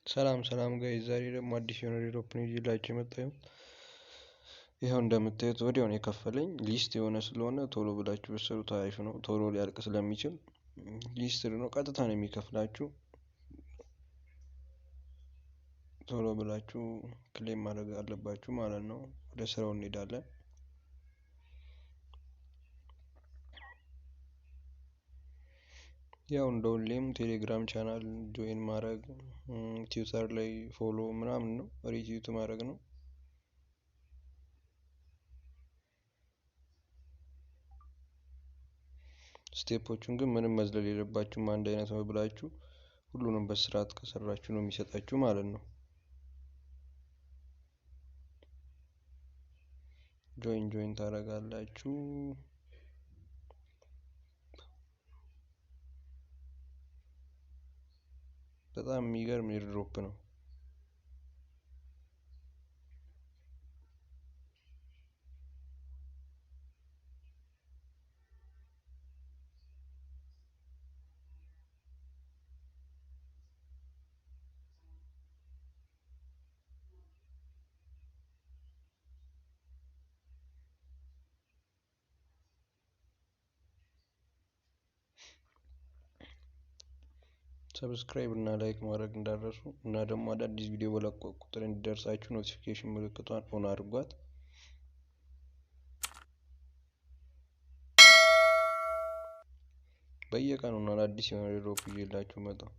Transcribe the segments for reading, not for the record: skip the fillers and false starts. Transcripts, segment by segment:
ሰላም ሰላም ጋይዝ ዛሬ ደግሞ አዲስ የሆነ ዴቨሎፕን ይዤላችሁ የመጣሁት ይኸው እንደምታዩት ወዲያው ነው የከፈለኝ ሊስት የሆነ ስለሆነ ቶሎ ብላችሁ ብትሰሩት አሪፍ ነው። ቶሎ ሊያልቅ ስለሚችል ሊስት ነው ቀጥታ ነው የሚከፍላችሁ። ቶሎ ብላችሁ ክሌም ማድረግ አለባችሁ ማለት ነው። ወደ ስራው እንሄዳለን። ያው እንደሁሌም ቴሌግራም ቻናል ጆይን ማድረግ፣ ትዊተር ላይ ፎሎ ምናምን ነው፣ ሪትዊት ማድረግ ነው። ስቴፖቹን ግን ምንም መዝለል የለባችሁም። አንድ አይነት ነው ብላችሁ ሁሉንም በስርዓት ከሰራችሁ ነው የሚሰጣችሁ ማለት ነው። ጆይን ታደርጋላችሁ። በጣም የሚገርም ኤርድሮፕ ነው። ሰብስክራይብ እና ላይክ ማድረግ እንዳትረሱ እና ደግሞ አዳዲስ ቪዲዮ በለቀቁ ቁጥር እንዲደርሳችሁ ኖቲፊኬሽን ምልክቷን ኦን አድርጓት። በየቀኑ ነው አዳዲስ የሆነ ድሮፕ ይዤላችሁ መጣሁ።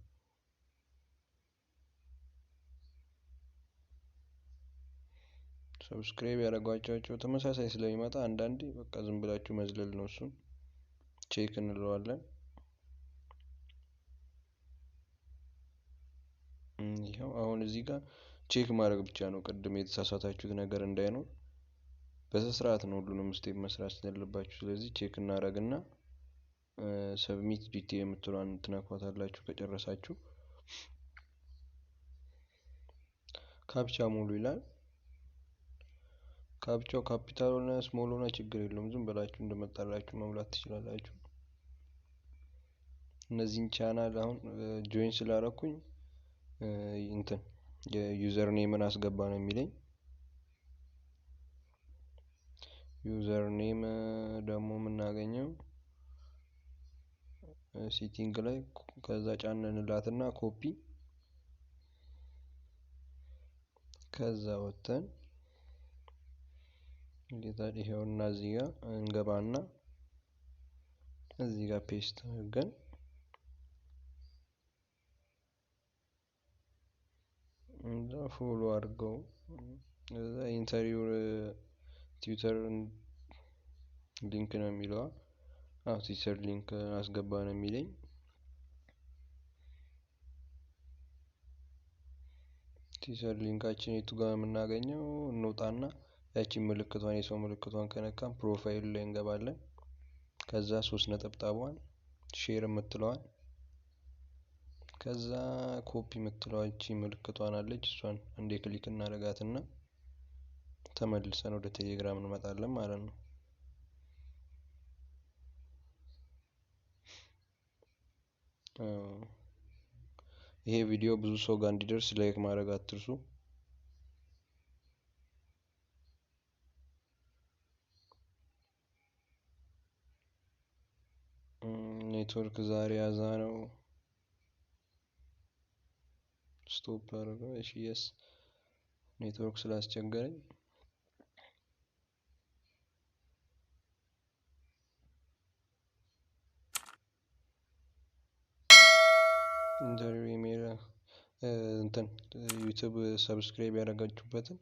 ሰብስክራይብ ያደረጓቸው ተመሳሳይ ስለሚመጣ አንዳንዴ በቃ ዝም ብላችሁ መዝለል ነው። እሱን ቼክ እንለዋለን። ይኸው አሁን እዚህ ጋር ቼክ ማድረግ ብቻ ነው። ቅድም የተሳሳታችሁት ነገር እንዳይኖር በስርዓት ነው ሁሉንም ስቴፕ መስራት ያለባችሁ። ስለዚህ ቼክ እናደርግና ሰብሚት ዲቴ የምትሏን ትነኳታላችሁ። ከጨረሳችሁ ካፕቻ ሙሉ ይላል። ካፕቻው ካፒታል ሆነ ስሞል ሆነ ችግር የለውም። ዝም ብላችሁ እንደመጣላችሁ መሙላት ትችላላችሁ። እነዚህን ቻናል አሁን ጆይን ስላደረኩኝ እንትን የዩዘር ኔምን አስገባ ነው የሚለኝ። ዩዘር ኔም ደግሞ የምናገኘው ሴቲንግ ላይ ከዛ ጫን እንላትና ኮፒ፣ ከዛ ወጥተን እንዴት ይሄውና እዚህ ጋር እንገባና እዚህ ጋር ፔስት አድርገን እንዛ ፎሎ አድርገው እዛ ኢንተሪው ትዊተር ሊንክ ነው የሚለው። ትዊተር ሊንክ አስገባ ነው የሚለኝ። ትዊተር ሊንካችን የቱ ጋር የምናገኘው? እንውጣና ያቺን ምልክቷን የሰው ምልክቷን ከነካን ፕሮፋይል ላይ እንገባለን። ከዛ 3 ነጠብጣቧን ሼር የምትለዋን ከዛ ኮፒ የምትለዋን እቺ ምልክቷን አለች። እሷን እንደ ክሊክ እናደርጋትና ተመልሰን ወደ ቴሌግራም እንመጣለን ማለት ነው። ይሄ ቪዲዮ ብዙ ሰው ጋር እንዲደርስ ላይክ ማድረግ አትርሱ። ኔትወርክ ዛሬ ያዛ ነው። ስቶፕ አድርገው። እሺ የስ ኔትወርክ ስላስቸገረኝ ኢንተርቪው ኢሜል እንትን ዩቲዩብ ሰብስክራይብ ያደረጋችሁበትን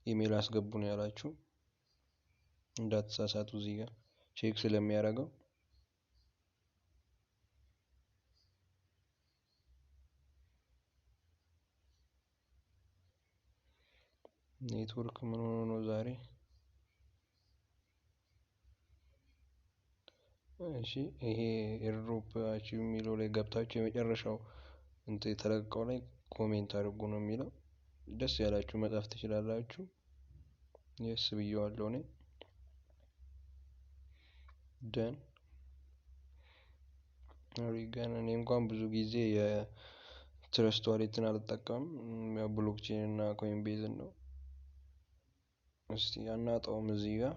ኢሜል አስገቡ ነው ያላችሁ። እንዳትሳሳቱ እዚህ ጋር ቼክ ስለሚያደርገው ኔትወርክ ምን ሆኖ ነው ዛሬ? እሺ ይሄ ኤርድሮፕ አቺቭ የሚለው ላይ ገብታችሁ የመጨረሻው እንትን የተለቀቀው ላይ ኮሜንት አድርጉ ነው የሚለው። ደስ ያላችሁ መጻፍ ትችላላችሁ። የስ ብየዋለሁ እኔ ደን ኦሪጋን። እኔ እንኳን ብዙ ጊዜ ትረስት ዋሌትን አልጠቀምም። ያው ብሎክቼን እና ኮይንቤዝን ነው። እስቲ አናጣውም እዚህ ጋር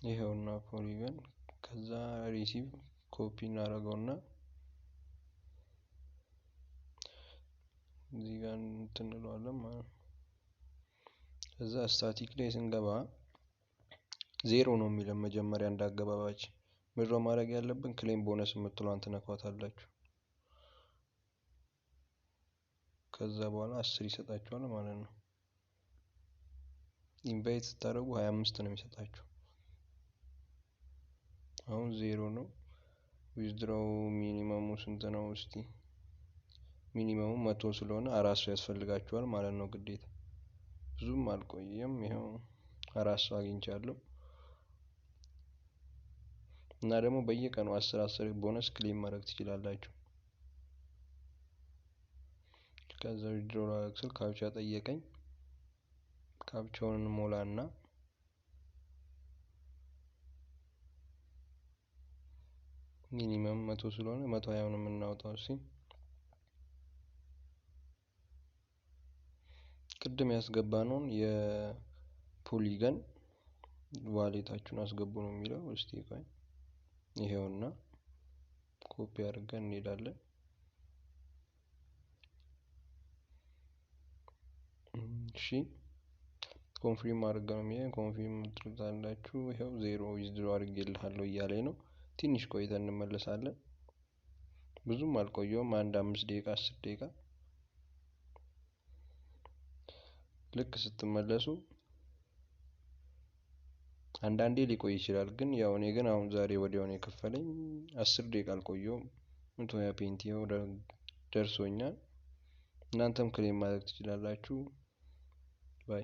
ይሄውና ፖሊገን። ከዛ ሪሲቭ ኮፒ እናደርገውና እዚህ ጋር እንትን እንለዋለን ማለት ነው። ከዛ ስታቲክ ላይ ስንገባ 0 ነው የሚለን መጀመሪያ እንዳገባባችን። ምድሮ ማድረግ ያለብን ክሌም ቦነስ የምትለዋን ትነኳታላችሁ። ከዛ በኋላ 10 ይሰጣችኋል ማለት ነው። ኢንቫይት ስታደርጉ 25 ነው የሚሰጣችሁ። አሁን 0 ነው። ዊዝድሮው ሚኒመሙ ስንት ነው? እስቲ ሚኒመሙ 100 ስለሆነ 4 ሰው ያስፈልጋችኋል ማለት ነው ግዴታ። ብዙም አልቆየም። ይሄው 4 ሰው አግኝቻለሁ። እና ደግሞ በየቀኑ 10 ቦነስ ክሌም ማድረግ ትችላላችሁ። ከዛ ዊዝድሮ ስል ካፕቻ ጠየቀኝ። ካፕቻውን ሞላና ሚኒመም 100 ስለሆነ 120 ነው የምናወጣው። እሺ ቅድም ያስገባነውን የፖሊገን ዋሌታችሁን አስገቡ ነው የሚለው። እስቲ ቆይ ይሄውና ኮፒ አድርገን እንሄዳለን። እሺ ኮንፊርም አድርገን ነው የሚለው። ኮንፊርም ትሉታላችሁ። ይሄው 0 ዊዝድሮ አድርጌልሃለሁ እያለኝ ነው። ትንሽ ቆይተን እንመለሳለን። ብዙም አልቆየውም። 5 ደቂቃ 10 ደቂቃ። ልክ ስትመለሱ አንዳንዴ ሊቆይ ይችላል፣ ግን ያው እኔ ግን አሁን ዛሬ ወዲያው ነው የከፈለኝ። 10 ደቂቃ አልቆየውም። 120 ፔንቲው ደርሶኛል። እናንተም ክሌም ማድረግ ትችላላችሁ። ባይ